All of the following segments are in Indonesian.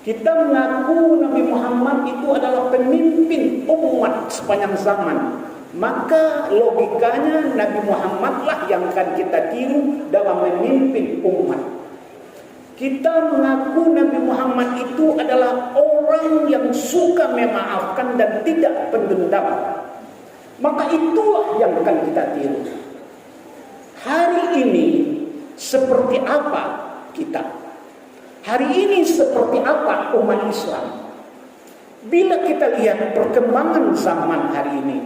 Kita mengaku Nabi Muhammad itu adalah pemimpin umat sepanjang zaman. Maka logikanya Nabi Muhammadlah yang akan kita tiru dalam memimpin umat. Kita mengaku Nabi Muhammad itu adalah orang yang suka memaafkan dan tidak pendendam. Maka itulah yang akan kita tiru. Hari ini seperti apa kita? Hari ini seperti apa umat Islam? Bila kita lihat perkembangan zaman hari ini,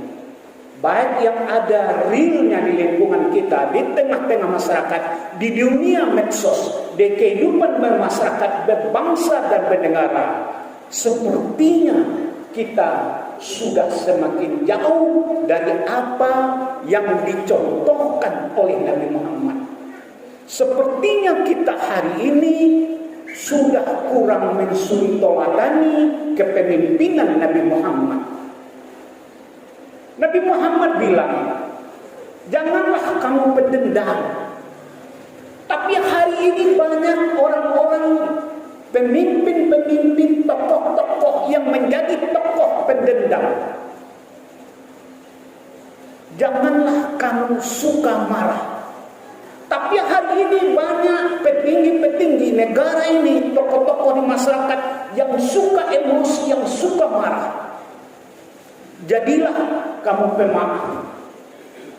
baik yang ada realnya di lingkungan kita, di tengah-tengah masyarakat, di dunia medsos, di kehidupan bermasyarakat, berbangsa dan bernegara, sepertinya kita sudah semakin jauh dari apa yang dicontohkan oleh Nabi Muhammad. Sepertinya kita hari ini sudah kurang mensuri tauladani kepemimpinan Nabi Muhammad. Nabi Muhammad bilang, janganlah kamu pendendam. Tapi hari ini banyak orang-orang pemimpin-pemimpin, tokoh-tokoh yang menjadi tokoh pendendam. Janganlah kamu suka marah. Tapi hari ini banyak petinggi-petinggi negara ini, tokoh-tokoh di masyarakat yang suka emosi, yang suka marah. Jadilah kamu pemaaf.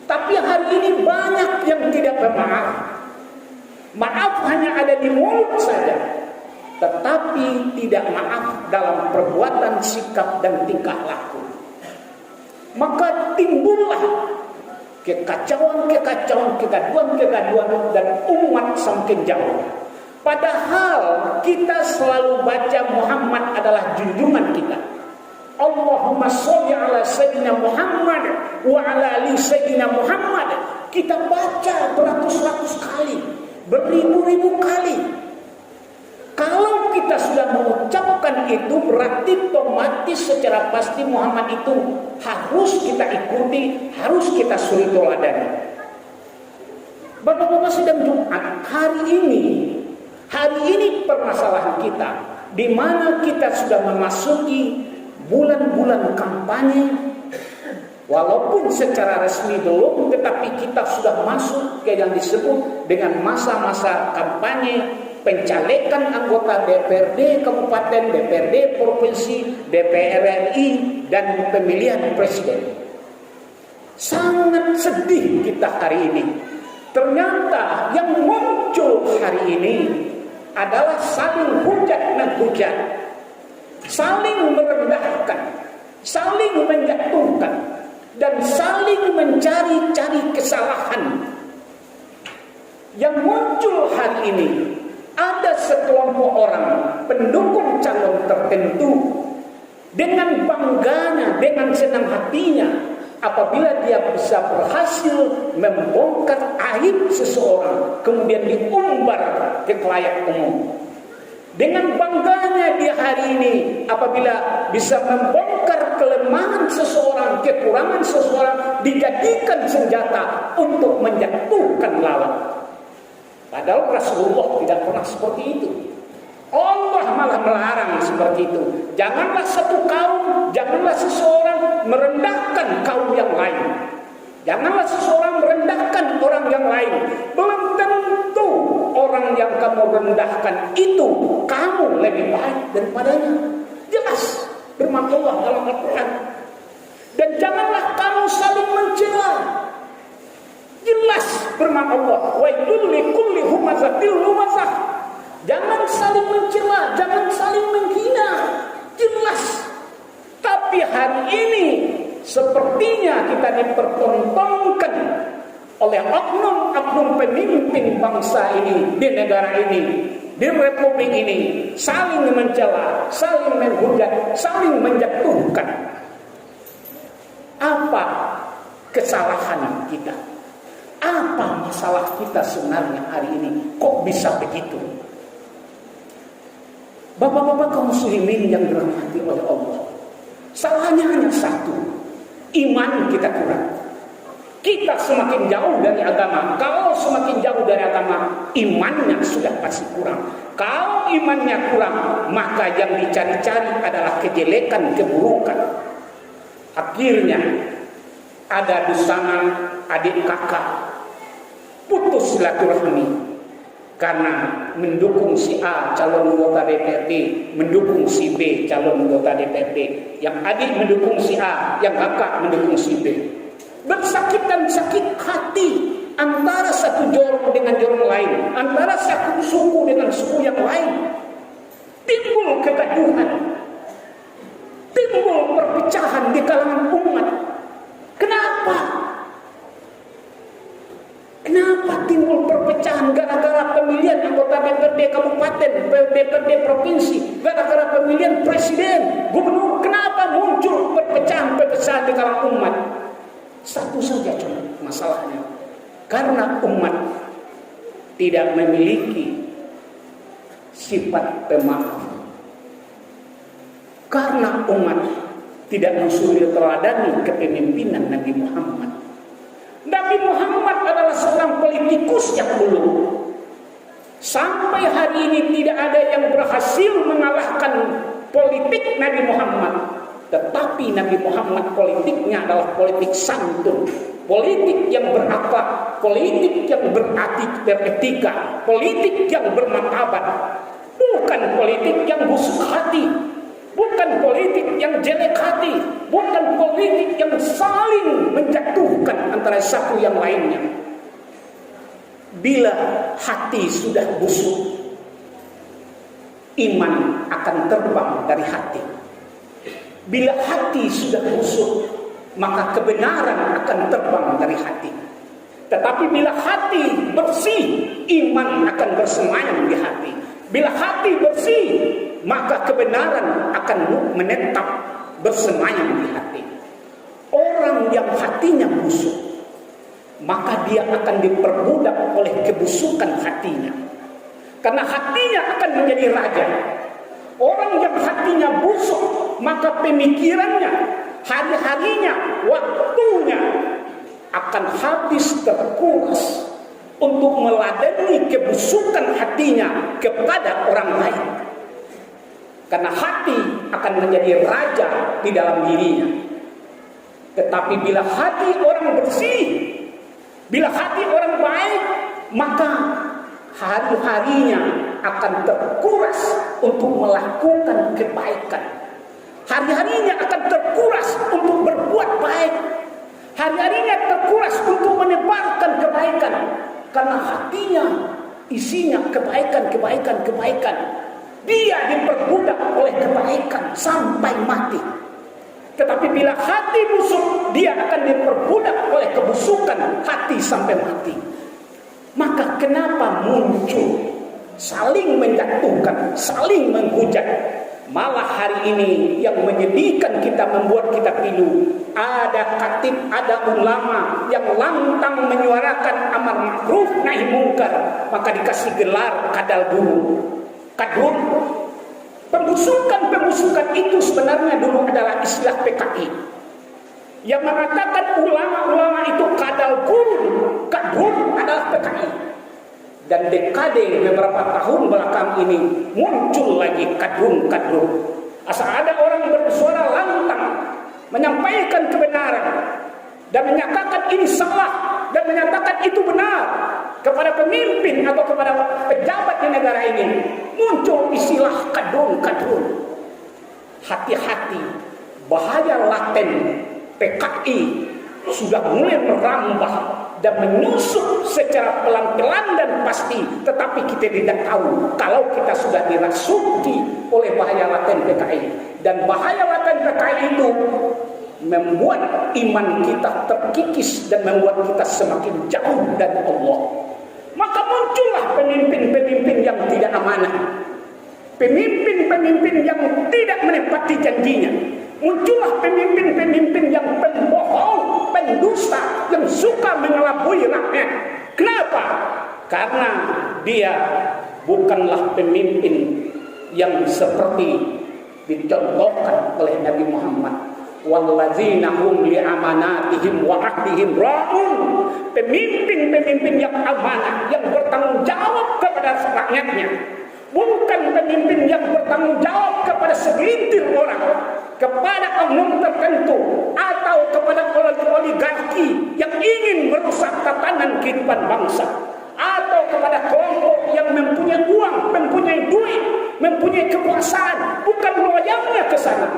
Tapi hari ini banyak yang tidak pemaaf. Maaf hanya ada di mulut saja, tetapi tidak maaf dalam perbuatan, sikap dan tingkah laku. Maka timbullah kekacauan, kegaduan dan umat semakin jauh. Padahal kita selalu baca Muhammad adalah junjungan kita. Allahumma sholli ala Sayyidina Muhammad wa ala ali Sayyidina Muhammad. Kita baca beratus-ratus kali, beribu-ribu kali. Kalau kita sudah mengucapkan itu, berarti otomatis secara pasti Muhammad itu harus kita ikuti, harus kita suri teladan. Bapak-bapak sidang Jumat, hari ini permasalahan kita, di mana kita sudah memasuki bulan-bulan kampanye. Walaupun secara resmi belum, tetapi kita sudah masuk ke yang disebut dengan masa-masa kampanye pencalekan anggota DPRD Kabupaten, DPRD Provinsi, DPR RI, dan pemilihan presiden. Sangat sedih kita hari ini. Ternyata yang muncul hari ini adalah saling hujat-menghujat, saling merendahkan, saling menjatuhkan, dan saling mencari-cari kesalahan. Yang muncul hari ini, ada sekelompok orang pendukung calon tertentu dengan bangganya, dengan senang hatinya apabila dia bisa berhasil membongkar aib seseorang kemudian diumbar ke khalayak umum. Dengan bangganya dia hari ini apabila bisa membongkar kelemahan seseorang, kekurangan seseorang, dijadikan senjata untuk menjatuhkan lawan. Padahal Rasulullah tidak pernah seperti itu. Allah malah melarang seperti itu. Janganlah satu kaum, janganlah seseorang merendahkan kaum yang lain. Janganlah seseorang merendahkan orang yang lain. Belum tentu orang yang kamu rendahkan itu kamu lebih baik daripadanya. Jelas firman Allah dalam Al-Quran. Dan janganlah kamu saling mencela. Jelas firman Allah, wailul likulli humazatil lumazah. Jangan saling mencela, jangan saling menghina. Jelas. Tapi hari ini sepertinya kita dipertontonkan oleh oknum-oknum pemimpin bangsa ini, di negara ini, di republik ini, saling mencela, saling menghujat, saling menjatuhkan. Apa kesalahan kita? Apa masalah kita sebenarnya hari ini? Kok bisa begitu? Bapak-bapak kaum muslimin yang dirahmati oleh Allah, salahnya hanya satu, iman kita kurang. Kita semakin jauh dari agama. Kalau semakin jauh dari agama, imannya sudah pasti kurang. Kalau imannya kurang, maka yang dicari-cari adalah kejelekan, keburukan. Akhirnya ada dusangan adik kakak putus silaturahmi karena mendukung si A calon anggota DPRD, mendukung si B calon anggota DPRD, yang adik mendukung si A, yang kakak mendukung si B. Bersakitan sakit hati antara satu jorong dengan jorong lain, antara satu suku dengan suku yang lain. Timbul kegaduhan, timbul perpecahan di kalangan umat. Kenapa? Kenapa timbul perpecahan? Gara-gara pemilihan anggota DPRD kabupaten, DPRD provinsi, gara-gara pemilihan presiden, gubernur. Kenapa muncul perpecahan-perpecahan di kalangan umat? Satu saja cuma masalahnya. Karena umat tidak memiliki sifat pemaaf. Karena umat tidak mensuri teladani kepemimpinan Nabi Muhammad. Nabi Muhammad adalah seorang politikus yang dulu. Sampai hari ini tidak ada yang berhasil mengalahkan politik Nabi Muhammad. Tetapi Nabi Muhammad politiknya adalah politik santun, politik yang berakhlak, politik yang beretika, politik yang bermartabat, bukan politik yang busuk hati, bukan politik yang jelek hati, bukan politik yang saling menjatuhkan antara satu yang lainnya. Bila hati sudah busuk, iman akan terbang dari hati. Bila hati sudah busuk, maka kebenaran akan terbang dari hati. Tetapi bila hati bersih, iman akan bersemayam di hati. Bila hati bersih, maka kebenaran akan menetap bersemayam di hati. Orang yang hatinya busuk, maka dia akan diperbudak oleh kebusukan hatinya. Karena hatinya akan menjadi raja. Orang yang hatinya busuk, maka pemikirannya, hari-harinya, waktunya akan habis terkuras untuk meladeni kebusukan hatinya kepada orang lain. Karena hati akan menjadi raja di dalam dirinya. Tetapi bila hati orang bersih, bila hati orang baik, maka hari-harinya akan terkuras untuk melakukan kebaikan. Hari-harinya akan terkuras untuk berbuat baik. Hari-harinya terkuras untuk menebarkan kebaikan. Karena hatinya isinya kebaikan. Dia diperbudak oleh kebaikan sampai mati. Tetapi bila hati busuk, dia akan diperbudak oleh kebusukan hati sampai mati. Maka kenapa muncul saling menjatuhkan, saling menghujat? Malah hari ini yang menyedihkan kita, membuat kita pilu. Ada khatib, ada ulama yang lantang menyuarakan amar ma'ruf nahi mungkar, maka dikasih gelar kadal dulu, kadrun. Pembusukan itu sebenarnya dulu adalah istilah PKI. Yang mengatakan ulama-ulama itu kadal gurun, kadrun adalah PKI. Dan dekade beberapa tahun belakang ini muncul lagi kadrun. Asal ada orang bersuara lantang menyampaikan kebenaran dan menyatakan ini salah dan menyatakan itu benar kepada pemimpin atau kepada pejabat di negara ini, muncul istilah kadrun. Hati-hati, bahaya laten PKI sudah mulai merambah dan menyusup secara pelan-pelan dan pasti. Tetapi kita tidak tahu kalau kita sudah dirasuki oleh bahaya laten PKI. Dan bahaya laten PKI itu membuat iman kita terkikis dan membuat kita semakin jauh dari Allah. Maka muncullah pemimpin-pemimpin yang tidak amanah, pemimpin-pemimpin yang tidak menepati janjinya. Muncullah pemimpin-pemimpin yang pembohong, pendusta, yang suka mengelabui rakyat. Kenapa? Karena dia bukanlah pemimpin yang seperti dicontohkan oleh Nabi Muhammad. Walladzina hum li amanatihim wa ahdihim ra'un. Pemimpin-pemimpin yang amanah, yang bertanggung jawab kepada rakyatnya. bukan pemimpin yang bertanggung jawab kepada segelintir orang, kepada oknum tertentu, atau kepada oligarki yang ingin merusak tatanan kehidupan bangsa, atau kepada kelompok yang mempunyai uang, mempunyai duit, mempunyai kekuasaan, bukan loyalnya ke sana.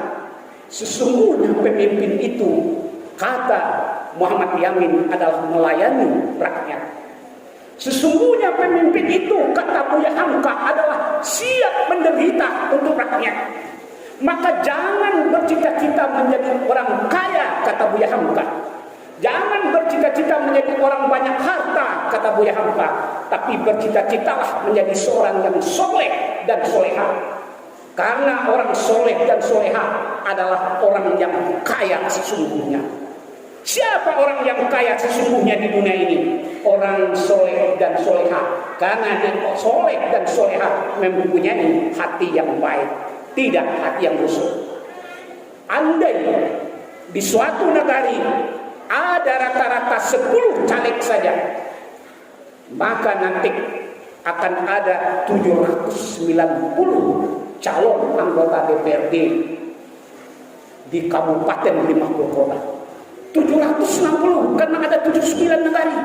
Sesungguhnya pemimpin itu, kata Muhammad Yamin, adalah melayani rakyat. Sesungguhnya pemimpin itu, kata Buya Hamka, adalah siap menderita untuk rakyat. Maka jangan bercita-cita menjadi orang kaya, kata Buya Hamka. Jangan bercita-cita menjadi orang banyak harta, kata Buya Hamka. Tapi bercita-citalah menjadi seorang yang soleh dan soleha. Karena orang soleh dan soleha adalah orang yang kaya sesungguhnya. Siapa orang yang kaya sesungguhnya di dunia ini? Orang soleh dan soleha. Karena yang soleh dan soleha mempunyai hati yang baik, tidak hati yang busuk. Andai di suatu negara ada rata-rata 10 caleg saja, maka nanti akan ada 790 calon anggota DPRD di Kabupaten 50 kota. 760 karena ada 79 negara.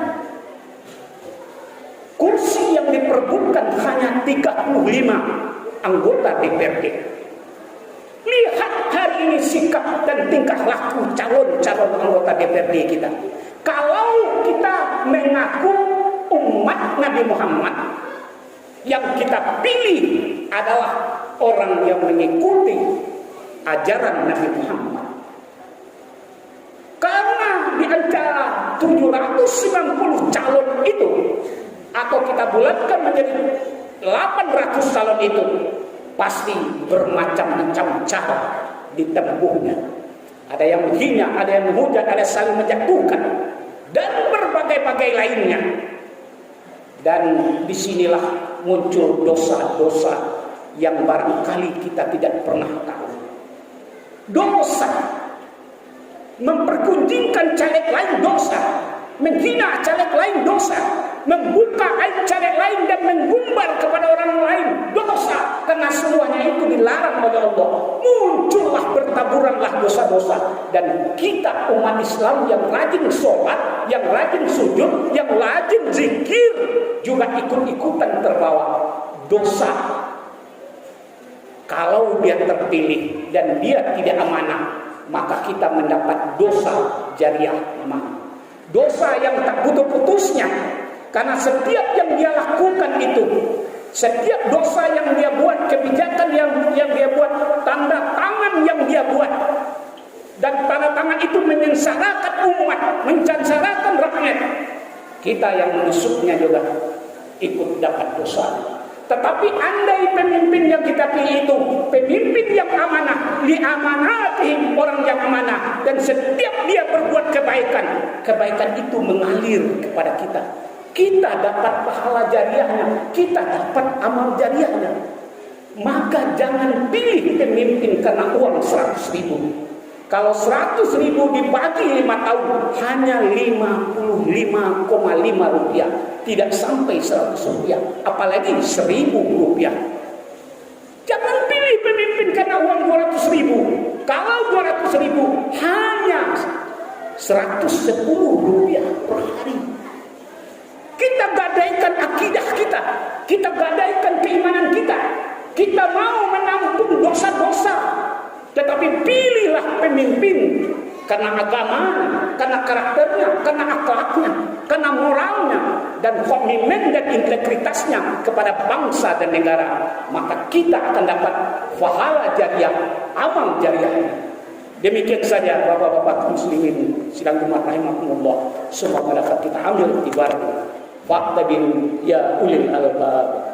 Kursi yang diperebutkan hanya 35 anggota DPRD. Lihat hari ini sikap dan tingkah laku calon-calon anggota DPRD kita. Kalau kita mengaku umat Nabi Muhammad, yang kita pilih adalah orang yang mengikuti ajaran Nabi Muhammad. Karena di antara 790 calon itu, atau kita bulatkan menjadi 800 calon itu, pasti bermacam-macam cara ditempuhnya. Ada yang menghina, ada yang menghujat, ada yang saling menjatuhkan, dan berbagai-bagai lainnya. Dan disinilah muncul dosa-dosa yang barangkali kita tidak pernah tahu. Dosa mempergunjingkan caleg lain dosa, menghina caleg lain dosa, membuka aib caleg lain dan menggumbar kepada orang lain dosa. Karena semuanya itu dilarang oleh Allah. Muncullah, bertaburanlah dosa-dosa. Dan kita umat Islam yang rajin sholat, yang rajin sujud, yang rajin zikir, juga ikut-ikutan terbawa dosa. Kalau dia terpilih dan dia tidak amanah, maka kita mendapat dosa jariah amanah. Dosa yang tak putus-putusnya. Karena setiap yang dia lakukan itu, setiap dosa yang dia buat, kebijakan yang dia buat, tanda tangan yang dia buat, dan tanda tangan itu menyengsarakan umat, menyengsarakan rakyat, kita yang menusuknya juga ikut dapat dosa. Tetapi andai pemimpin yang kita pilih itu pemimpin yang amanah, liamanatihim, orang yang amanah, dan setiap dia berbuat kebaikan, kebaikan itu mengalir kepada kita. Kita dapat pahala jariahnya, kita dapat amal jariahnya. Maka jangan pilih pemimpin karena uang 100.000. Kalau 100.000 dibagi 5 tahun, hanya 55,5 rupiah, tidak sampai 100 rupiah, apalagi 1.000 rupiah. Jangan pilih pemimpin karena uang 200.000. Kalau 200.000 hanya 110 rupiah per hari. Kita gadaikan akidah kita, kita gadaikan keimanan kita. Kita mau menampung dosa-dosa, tetapi pilihlah pemimpin karena agamanya, karena karakternya, karena akhlaknya, karena moralnya, dan komitmen dan integritasnya kepada bangsa dan negara. Maka kita akan dapat pahala jariah, amal jariah. Demikian saja bapak-bapak muslimin sidang Jumat rahimakumullah. Semoga dapat kita ambil ibarat. Fa'tabiru ya ulil albab.